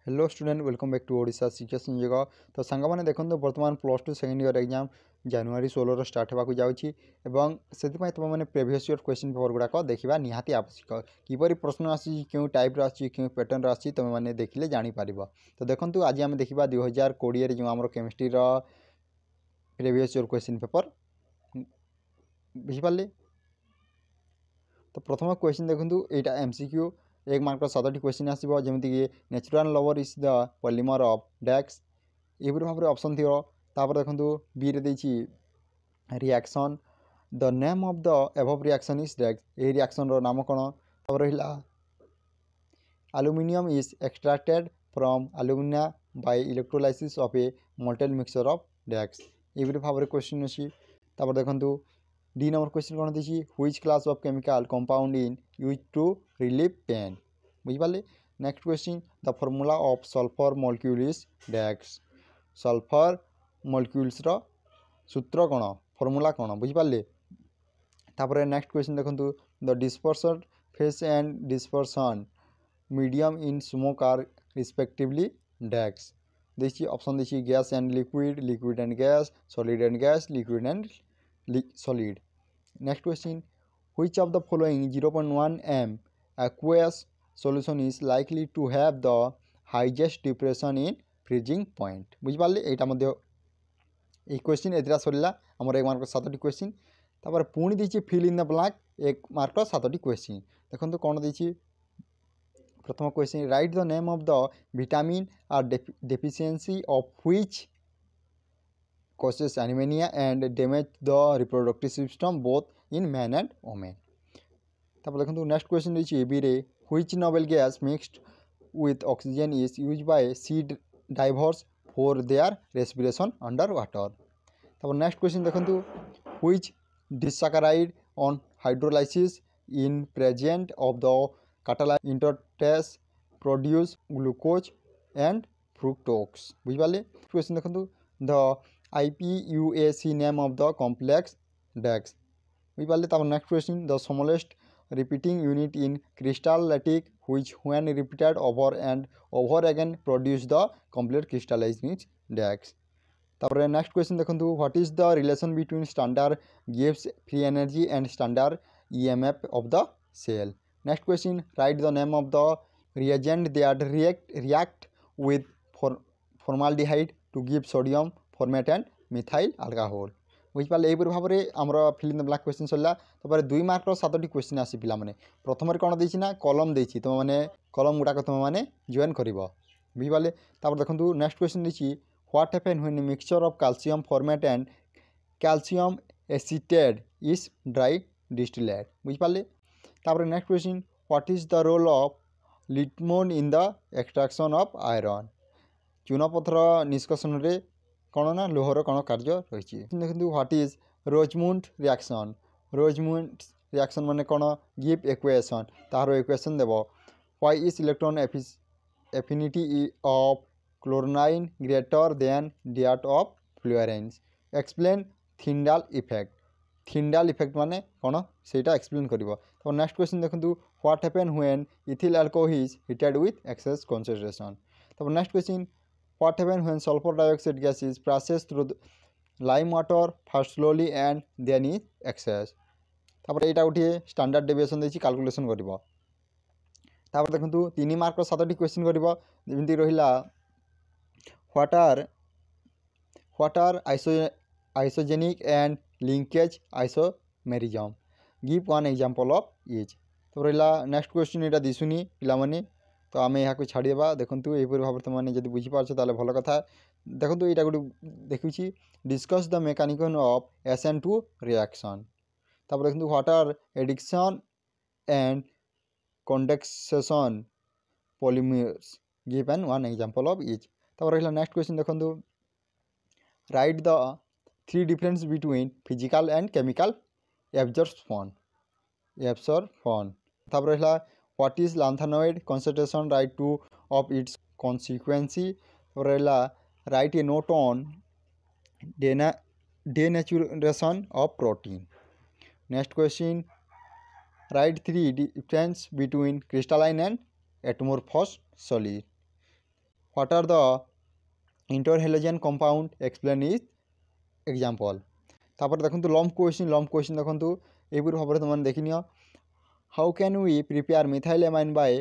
Hello student welcome back to Odisha Shiksha Sanyog. तो सांग मैंने देखो बर्तमान plus two second year exam जनवरी 16 स्टार्ट होगा जाऊँगी से तुम मैंने प्रीवियस इयर क्वेश्चन पेपर गुड़ाक देखा निहाती आवश्यक किपरि प्रश्न आसी क्यों टाइप्र आसी क्यों पैटर्न आसी तुम मैंने देखिले जापर। तो देखो आज आम देखा 2020 जो आम chemistry previous year question paper बुझिपारे। तो प्रथम क्वेश्चन देखूँ यहाँ एमसीक्यू 1 मार्क 7टी क्वेश्चन आसो जमीक नेचुरल लवर is the polymer of dash ये भाव में ऑप्शन थी। देखो बी रे reaction the name of the above reaction is dash ये रिएक्शन नाम कौन। रहा aluminium is extracted from alumina by electrolysis of a molten mixture of dash ये भाव में क्वेश्चन अच्छी। देखो डी नंबर क्वेश्चन कौन देखिए which class of chemical compound in use to relieve pain बुझिपारे। Next question the formula of sulphur molecule is dash sulphur molecules सूत्र कौन फॉर्मूला कौन बुझिपारे। तापर नेक्स्ट क्वेश्चन देखो the dispersion phase and dispersion medium in smoke are respectively dash देखिए option देखिए gas and liquid liquid and gas solid and gas liquid and solid. Next question which of the following 0.1 m aqueous solution is likely to have the highest depression in freezing point बुझिपारे। यहाँ ये question एत सरला आमर 1 mark 7टी question. तापर पुणी देछि fill in the blank 1 mark 7टी question. देखो कौन देछि प्रथम question write the name of the vitamin are deficiency of which causes anemia and damage the reproductive system both in man and women। तापर देखो नेक्स्ट क्वेश्चन रही B रे which noble gas mixed with oxygen is used by sea divers for their respiration under water। तापर next question देखो which disaccharide on hydrolysis in presence of the catalyzed interface produce glucose and fructose बुझिपारे। Question देखो the IPUAC name of the complex DAX बुझिपारे। तब next question the smallest repeating unit in crystal lattice which when repeated over and over again produce the complete crystallizing DAX। तब next question देखो what is the relation between standard गिव्स free energy and standard EMF of the cell. Next question write the name of the reagent that react with formaldehyde to give sodium formate and methyl alcohol बुझिपारे। यही भाव में आमर fill in the blank question सरला। तापर 2 mark 7टी question आसी पिला माने प्रथम कौन देछि ना कलम देछि तुम मैंने कलम गुड़ाक तुम मैंने जॉइन कर बुझिपारे। तापर देखो नेक्स्ट क्वेश्चन देछि what happen when mixture of calcium formate and calcium acetate is dry distillate बुझिपारे। तापर next question what is the role of limestone in the extraction of iron चूनपथर निष्कासन रे कौन ना लोहर कौन कार्य रही। देखो what is Rosenmund reaction Rosenmund reaction माने कौन गिव इक्वेशन तार इक्वेशन देव why is electron affinity of chlorine greater than that of fluorine explain थिंडाल effect माने कौन से एक्सप्लेन कर। तो नेक्स्ट क्वेश्चन देखो what happen when ethyl alcohol is heated with excess concentration. तो next question what happens when sulfur dioxide gas is passes through lime water first slowly and then is excess। तापर एटा उठिए standard deviation देछि calculation करिवो। तापर देखंतु 3 mark 7टी question करिवो जेमिति रहिला what are isogenic and linkage isomerism give one example of each. तो रहिला नेक्स्ट क्वेश्चन एटा दिसुनी पिला माने तो आम यहाँ छाड़ीदेवा। देखूँ यही भाव में तुमने जब बुझीपार ताले भल कथा। देखो यहाँ गोटे देखुची discuss the mechanism of SN2 reaction. तापर देखो what are addition and condensation polymers give an one example of each. तापर रहा नेक्स्ट क्वेश्चन देखो write the 3 difference between physical and chemical absorption. तापर रहा what is lanthanoid concentration right to of its consequence rela write a note on denaturation of protein। next question write 3 difference between crystalline and amorphous solid। What are the interhalogen compound? Explain is example. তারপরে দেখুন লম্ব question দেখুন এইপরি ভাবে তোমার দেখি নিও। How can we prepare methyl amine by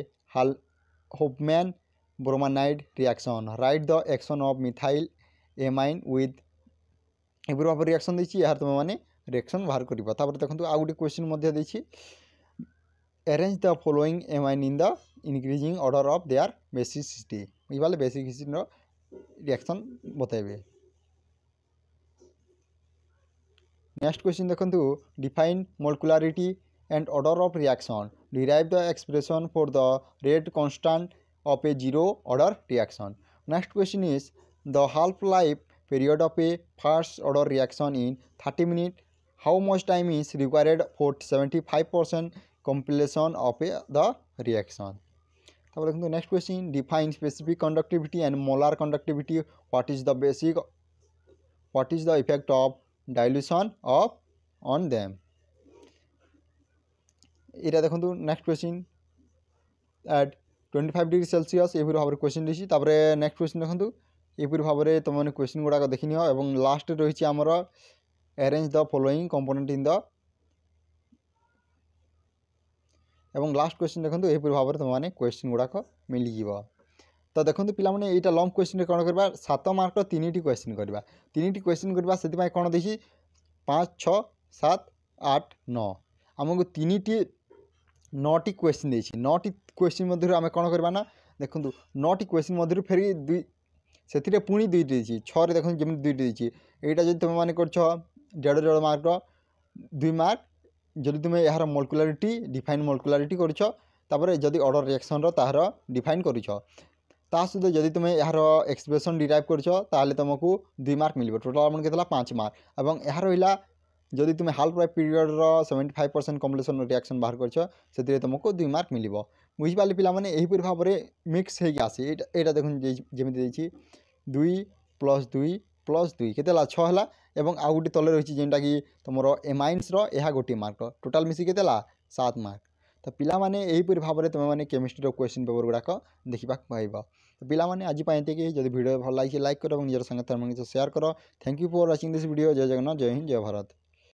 Hofmann bromamide reaction? Write the action of methyl amine with এইপরি ভাবে রিয়াকশন দিয়েছি, এর তুমি মানে রিয়াকশন বাহার করিব। তারপরে দেখুন ଆଉ ଗୋଟେ কোয়েশ্চন মধ্যে দিয়েছি, arrange the following amine in the increasing order of their basicity. বুঝিপারে বেসিসিটির রিয়াকশন বতাইবে। नेक्स्ट क्वेश्चन देखो define molecularity and order of reaction, derive the expression for the rate constant of a zero order reaction. Next question is the half life period of a first order reaction in 30 minute, how much time is required for 75% completion of the reaction। তারপরে কিন্তু next question define specific conductivity and molar conductivity, what is the effect of dilution of on them. এটা দেখুন next question at 25 degree Celsius এইপরি ভাবে question দিয়েছি। তারপরে next question দেখুন এইপরি ভাবে তোমাদের কোয়েশ্চন গুড়াক দেখি নিও এবং লাস্টে রয়েছে আমার arrange the following component in the এবং লাস্ট কোয়েশ্চন দেখুন এইপরি ভাবে তোমাদের কোয়েশ্চন গুড়াক মিলিଯିବ। তো দেখুন পিলাମାନେ এইটা লং কোয়েশ্চন কোণ করবা 7 মার্কর 3টি কোয়েশ্চন করবা, 3টি কোয়েশ্চন করবা সেপাই কোণ দিয়েছি 5 6 7 8 9 আমাকে 9টি কোয়েশ্চন দিয়েছি। 9টি কোয়েশ্চন মধ্যে আমি কোণ করবা না দেখুন 9টি কোয়েশ্চন মধ্যে ফেরি ସେଥିରେ ପୁଣି 2ଟି ଦେଇଛି, 6ରେ ଦେଖନ୍ତୁ ଯେମିତି 2ଟି ଦେଇଛି। এইটা যদি তুমি মানে করছ 1.5 মার্কর 2 মার্ক যদি তুমি এর মোলকুলারিটি ডিফাইন মোলকুলারিটি করছ, তারপরে যদি অর্ডর রিয়াকশনর তাহার ডিফাইন করছ, তা সহ যদি তুমি এর এক্সপ্রেশন ডিরাইভ করছ তাহলে তোমাকে 2 মার্ক মিলবে। টোটাল আমার কেতলা 5 মার্ক। এবং এর রহিলা যদি তুমি হাফ লাইফ পিরিয়ডর 75% কমপ্লিশন রিয়াকশন বাহার করছ সেতিরে তোমাকে 2 মার্ক মিলিব। বুঝিপারে পিলাମାନେ এইপরি ভাবে মিক্স হয়ে আসে। এইটা দেখুন যেমি দিয়েছি 2 + 2 + 2 কেতে 6 হলা এবং আউ গোটে তলে রয়েছে যেটা কি তোমার এমাইন্সর ଏହା গোটে মার্ক, টোটাল মিশি কেতে 7 মার্ক। তো পিলাମାନେ এইপরি ভাবে তুমি মানে কেমিস্ট্রির কোয়েশ্চন পেपर গুড়াক দেখা পাইব। তো পিলাମାନେ আজ এতিকি। যদি ভিডিও ভালো লাগছে লাইক কর এবং নিজের সাথে সেয়ার কর। Thank you for watching this video. জয় জগন্নাথ, জয় হিন্দ, জয় ভারত।